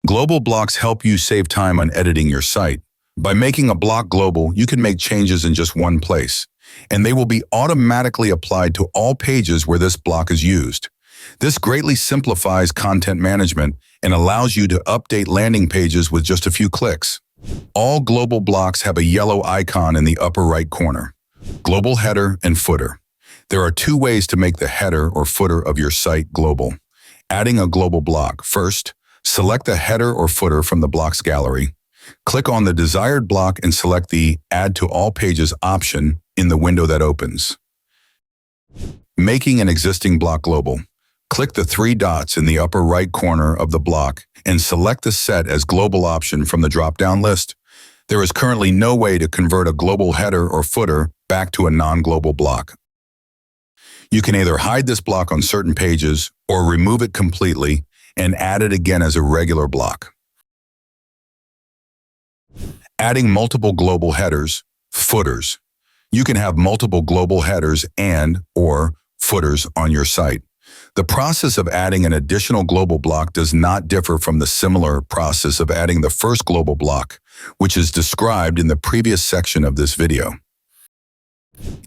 Global blocks help you save time on editing your site. By making a block global, you can make changes in just one place, and they will be automatically applied to all pages where this block is used. This greatly simplifies content management and allows you to update landing pages with just a few clicks. All global blocks have a yellow icon in the upper right corner. Global header and footer. There are two ways to make the header or footer of your site global. Adding a global block. First, select the header or footer from the blocks gallery. Click on the desired block and select the Add to All Pages option in the window that opens. Making an existing block global. Click the three dots in the upper right corner of the block and select the Set as Global option from the drop-down list. There is currently no way to convert a global header or footer back to a non-global block. You can either hide this block on certain pages or remove it completely and add it again as a regular block. Adding multiple global headers, footers. You can have multiple global headers and/or footers on your site. The process of adding an additional global block does not differ from the similar process of adding the first global block, which is described in the previous section of this video.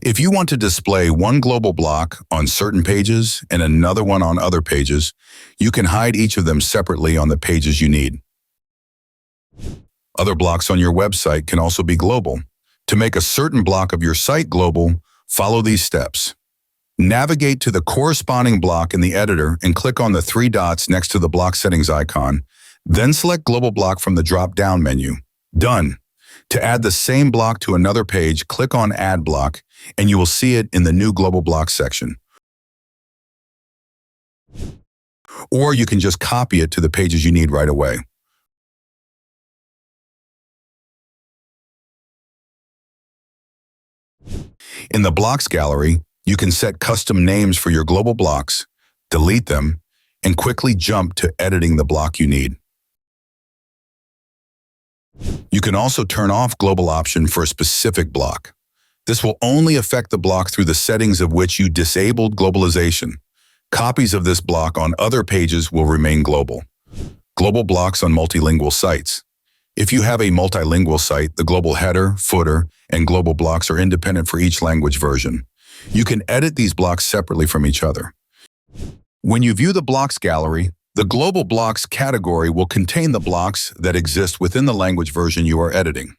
If you want to display one global block on certain pages and another one on other pages, you can hide each of them separately on the pages you need. Other blocks on your website can also be global. To make a certain block of your site global, follow these steps. Navigate to the corresponding block in the editor and click on the three dots next to the block settings icon. Then select Global Block from the drop-down menu. Done. To add the same block to another page, click on Add Block, and you will see it in the new Global Block section. Or you can just copy it to the pages you need right away. In the Blocks gallery, you can set custom names for your global blocks, delete them, and quickly jump to editing the block you need. You can also turn off Global option for a specific block. This will only affect the block through the settings of which you disabled globalization. Copies of this block on other pages will remain global. Global blocks on multilingual sites. If you have a multilingual site, the global header, footer, and global blocks are independent for each language version. You can edit these blocks separately from each other. When you view the blocks gallery, the global blocks category will contain the blocks that exist within the language version you are editing.